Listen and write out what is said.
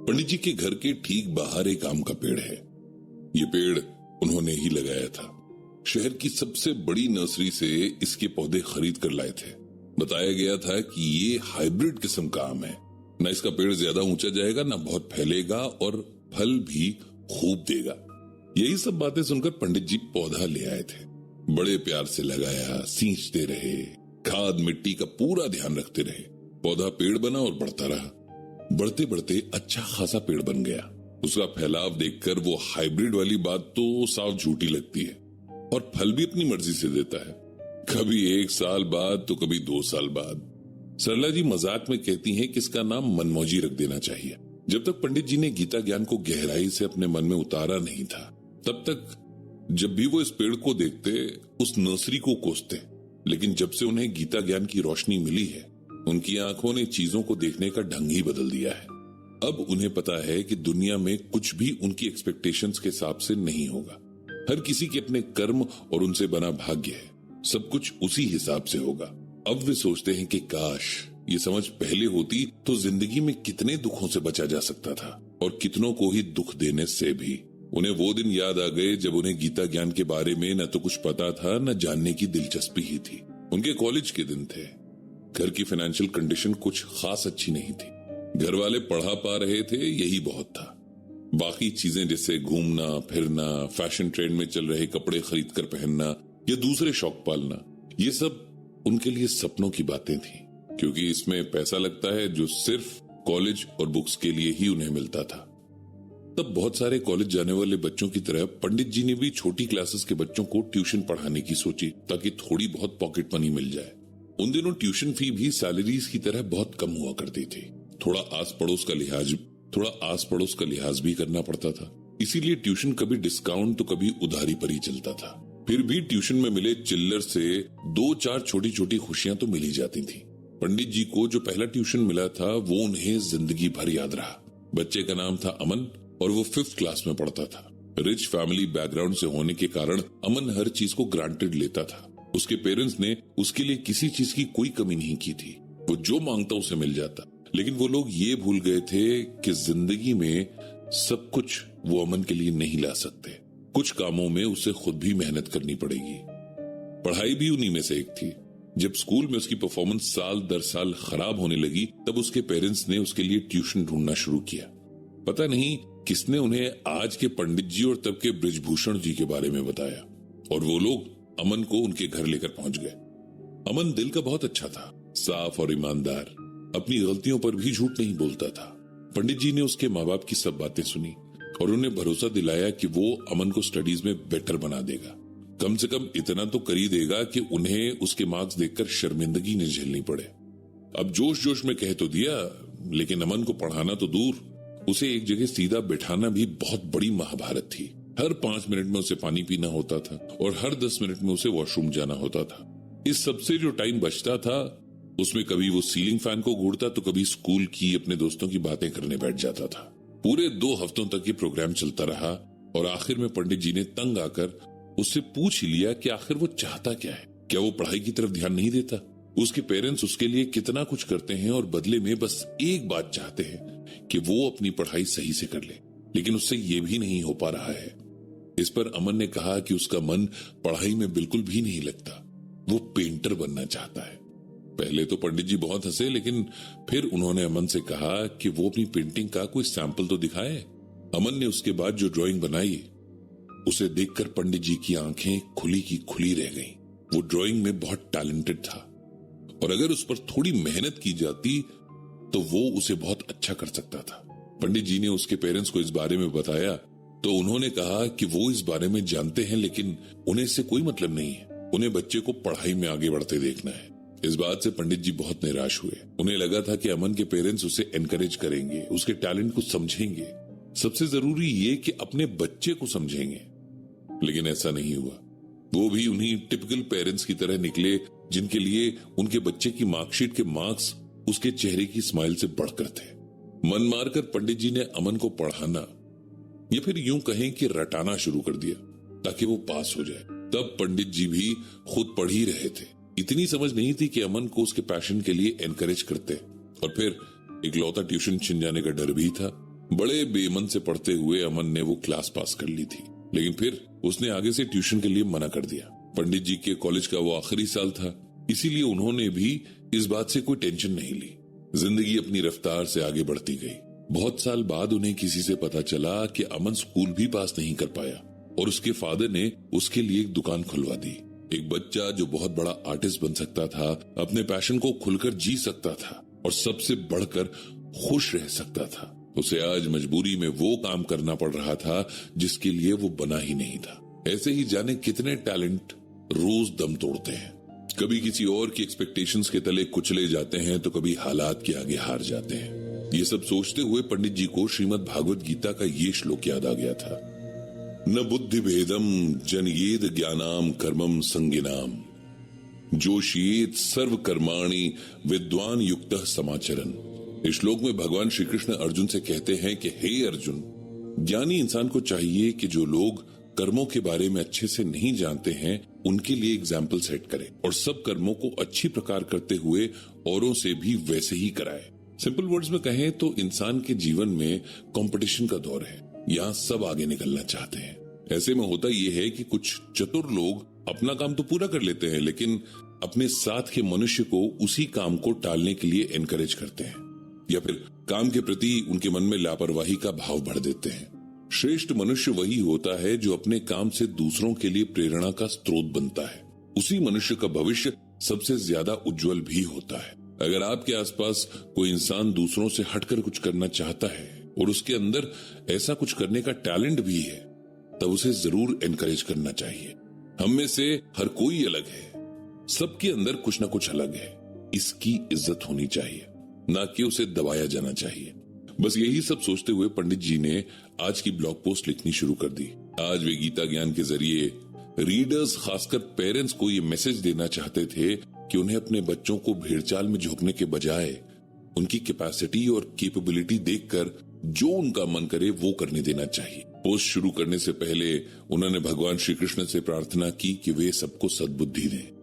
पंडित जी के घर के ठीक बाहर एक आम का पेड़ है। ये पेड़ उन्होंने ही लगाया था। शहर की सबसे बड़ी नर्सरी से इसके पौधे खरीद कर लाए थे। बताया गया था कि ये हाइब्रिड किस्म का आम है। ना इसका पेड़ ज्यादा ऊंचा जाएगा, ना बहुत फैलेगा और फल भी खूब देगा। यही सब बातें सुनकर पंडित जी पौधा ले आए थे। बड़े प्यार से लगाया, सींचते रहे, खाद मिट्टी का पूरा ध्यान रखते रहे। पौधा पेड़ बना और बढ़ता रहा। बढ़ते बढ़ते अच्छा खासा पेड़ बन गया। उसका फैलाव देखकर वो हाइब्रिड वाली बात तो साफ झूठी लगती है। और फल भी अपनी मर्जी से देता है, कभी 1 साल बाद तो कभी 2 साल बाद। सरला जी मजाक में कहती हैं कि इसका नाम मनमौजी रख देना चाहिए। जब तक पंडित जी ने गीता ज्ञान को गहराई से अपने मन में उतारा नहीं था, तब तक जब भी वो इस पेड़ को देखते, उस नर्सरी को कोसते। लेकिन जब से उन्हें गीता ज्ञान की रोशनी मिली है, उनकी आंखों ने चीजों को देखने का ढंग ही बदल दिया है। अब उन्हें पता है कि दुनिया में कुछ भी उनकी एक्सपेक्टेशंस के हिसाब से नहीं होगा। हर किसी के अपने कर्म और उनसे बना भाग्य है। सब कुछ उसी हिसाब से होगा। अब वे सोचते हैं कि काश ये समझ पहले होती तो जिंदगी में कितने दुखों से बचा जा सकता था, और कितनों को ही दुख देने से भी। उन्हें वो दिन याद आ गए जब उन्हें गीता ज्ञान के बारे में न तो कुछ पता था, न जानने की दिलचस्पी ही थी। उनके कॉलेज के दिन थे। घर की फाइनेंशियल कंडीशन कुछ खास अच्छी नहीं थी। घर वाले पढ़ा पा रहे थे, यही बहुत था। बाकी चीजें जैसे घूमना फिरना, फैशन ट्रेंड में चल रहे कपड़े खरीद कर पहनना या दूसरे शौक पालना, ये सब उनके लिए सपनों की बातें थी, क्योंकि इसमें पैसा लगता है जो सिर्फ कॉलेज और बुक्स के लिए ही उन्हें मिलता था। तब बहुत सारे कॉलेज जाने वाले बच्चों की तरह पंडित जी ने भी छोटी क्लासेस के बच्चों को ट्यूशन पढ़ाने की सोची, ताकि थोड़ी बहुत पॉकेट मनी मिल जाए। उन दिनों ट्यूशन फी भी सैलरीज की तरह बहुत कम हुआ करती थी। थोड़ा आस पड़ोस का लिहाज भी करना पड़ता था। इसीलिए ट्यूशन कभी डिस्काउंट तो कभी उधारी पर ही चलता था। फिर भी ट्यूशन में मिले चिल्लर से 2-4 छोटी छोटी खुशियां तो मिल ही जाती थी। पंडित जी को जो पहला ट्यूशन मिला था, वो उन्हें जिंदगी भर याद रहा। बच्चे का नाम था अमन और वो 5th क्लास में पढ़ता था। रिच फैमिली बैकग्राउंड से होने के कारण अमन हर चीज को ग्रांटेड लेता था। उसके पेरेंट्स ने उसके लिए किसी चीज की कोई कमी नहीं की थी। वो जो मांगता उसे मिल जाता। लेकिन वो लोग ये भूल गए थे कि जिंदगी में सब कुछ वो अमन के लिए नहीं ला सकते। कुछ कामों में उसे खुद भी मेहनत करनी पड़ेगी। पढ़ाई भी उन्हीं में से एक थी। जब स्कूल में उसकी परफॉर्मेंस साल दर साल खराब होने लगी, तब उसके पेरेंट्स ने उसके लिए ट्यूशन ढूंढना शुरू किया। पता नहीं किसने उन्हें आज के पंडित जी और तब के बृजभूषण जी के बारे में बताया, और वो लोग अमन को उनके घर लेकर पहुंच गए। अमन दिल का बहुत अच्छा था, साफ और ईमानदार। अपनी गलतियों पर भी झूठ नहीं बोलता था। पंडित जी ने उसके माँ बाप की सब बातें सुनी और उन्हें भरोसा दिलाया कि वो अमन को स्टडीज में बेटर बना देगा। कम से कम इतना तो कर ही देगा कि उन्हें उसके मार्क्स देखकर शर्मिंदगी न झेलनी पड़े। अब जोश जोश में कह तो दिया, लेकिन अमन को पढ़ाना तो दूर, उसे एक जगह सीधा बिठाना भी बहुत बड़ी महाभारत थी। हर 5 मिनट में उसे पानी पीना होता था और हर 10 मिनट में उसे वॉशरूम जाना होता था। इस सबसे जो टाइम बचता था, उसमें कभी वो सीलिंग फैन को घूरता तो कभी स्कूल की अपने दोस्तों की बातें करने बैठ जाता था। पूरे 2 हफ्तों तक ये प्रोग्राम चलता रहा और आखिर में पंडित जी ने तंग आकर उससे पूछ ही लिया कि आखिर वो चाहता क्या है। क्या वो पढ़ाई की तरफ ध्यान नहीं देता? उसके पेरेंट्स उसके लिए कितना कुछ करते हैं और बदले में बस एक बात चाहते हैं कि वो अपनी पढ़ाई सही से कर ले, लेकिन उससे ये भी नहीं हो पा रहा है। इस पर अमन ने कहा कि उसका मन पढ़ाई में बिल्कुल भी नहीं लगता, वो पेंटर बनना चाहता है। पहले तो पंडित जी बहुत हंसे, लेकिन फिर उन्होंने अमन से कहा कि वो अपनी पेंटिंग का कोई सैंपल तो दिखाए। अमन ने उसके बाद जो ड्राइंग बनाई, उसे देखकर पंडित जी की आंखें खुली की खुली रह गईं। वो ड्राइंग में बहुत टैलेंटेड था और अगर उस पर थोड़ी मेहनत की जाती तो वो उसे बहुत अच्छा कर सकता था। पंडित जी ने उसके पेरेंट्स को इस बारे में बताया तो उन्होंने कहा कि वो इस बारे में जानते हैं, लेकिन उन्हें इससे कोई मतलब नहीं है। उन्हें बच्चे को पढ़ाई में आगे बढ़ते देखना है। इस बात से पंडित जी बहुत निराश हुए। उन्हें लगा था कि अमन के पेरेंट्स उसे एनकरेज करेंगे, उसके टैलेंट को समझेंगे, सबसे जरूरी ये कि अपने बच्चे को समझेंगे। लेकिन ऐसा नहीं हुआ। वो भी उन्हीं टिपिकल पेरेंट्स की तरह निकले जिनके लिए उनके बच्चे की मार्कशीट के मार्क्स उसके चेहरे की स्माइल से बढ़कर थे। मन मारकर पंडित जी ने अमन को पढ़ाना या फिर यूं कहें कि रटाना शुरू कर दिया ताकि वो पास हो जाए। तब पंडित जी भी खुद पढ़ ही रहे थे। इतनी समझ नहीं थी कि अमन को उसके पैशन के लिए एनकरेज करते। और फिर इकलौता ट्यूशन छिन जाने का डर भी था। बड़े बेमन से पढ़ते हुए अमन ने वो क्लास पास कर ली थी, लेकिन फिर उसने आगे से ट्यूशन के लिए मना कर दिया। पंडित जी के कॉलेज का वो आखिरी साल था, इसीलिए उन्होंने भी इस बात से कोई टेंशन नहीं ली। जिंदगी अपनी रफ्तार से आगे बढ़ती गई। बहुत साल बाद उन्हें किसी से पता चला कि अमन स्कूल भी पास नहीं कर पाया और उसके फादर ने उसके लिए एक दुकान खुलवा दी। एक बच्चा जो बहुत बड़ा आर्टिस्ट बन सकता था, अपने पैशन को खुलकर जी सकता था और सबसे बढ़कर खुश रह सकता था, उसे आज मजबूरी में वो काम करना पड़ रहा था जिसके लिए वो बना ही नहीं था। ऐसे ही जाने कितने टैलेंट रोज दम तोड़ते हैं, कभी किसी और की एक्सपेक्टेशंस के तले कुचले जाते हैं तो कभी हालात के आगे हार जाते हैं। ये सब सोचते हुए पंडित जी को श्रीमद् भागवत गीता का ये श्लोक याद आ गया था। न बुद्धि भेदम जनयेद ज्ञानाम कर्मम संगिनाम जोशियेत सर्व कर्माणि विद्वान युक्तः समाचरन। इस श्लोक में भगवान श्री कृष्ण अर्जुन से कहते हैं कि हे अर्जुन, ज्ञानी इंसान को चाहिए कि जो लोग कर्मों के बारे में अच्छे से नहीं जानते हैं उनके लिए एग्जाम्पल सेट करे और सब कर्मों को अच्छी प्रकार करते हुए औरों से भी वैसे ही कराए। सिंपल वर्ड्स में कहें तो इंसान के जीवन में कंपटीशन का दौर है, यहाँ सब आगे निकलना चाहते हैं। ऐसे में होता यह है कि कुछ चतुर लोग अपना काम तो पूरा कर लेते हैं, लेकिन अपने साथ के मनुष्य को उसी काम को टालने के लिए एनकरेज करते हैं या फिर काम के प्रति उनके मन में लापरवाही का भाव भर देते हैं। श्रेष्ठ मनुष्य वही होता है जो अपने काम से दूसरों के लिए प्रेरणा का स्रोत बनता है। उसी मनुष्य का भविष्य सबसे ज्यादा उज्जवल भी होता है। अगर आपके आसपास कोई इंसान दूसरों से हटकर कुछ करना चाहता है और उसके अंदर ऐसा कुछ करने का टैलेंट भी है, तब उसे जरूर एनकरेज करना चाहिए। हम में से हर कोई अलग है, सबके अंदर कुछ न कुछ अलग है, इसकी इज्जत होनी चाहिए, ना कि उसे दबाया जाना चाहिए। बस यही सब सोचते हुए पंडित जी ने आज की ब्लॉग पोस्ट लिखनी शुरू कर दी। आज वे गीता ज्ञान के जरिए रीडर्स, खासकर पेरेंट्स को ये मैसेज देना चाहते थे कि उन्हें अपने बच्चों को भेड़चाल में झोंकने के बजाय उनकी कैपेसिटी और कैपेबिलिटी देखकर जो उनका मन करे वो करने देना चाहिए। पोस्ट शुरू करने से पहले उन्होंने भगवान श्री कृष्ण से प्रार्थना की कि वे सबको सद्बुद्धि दें।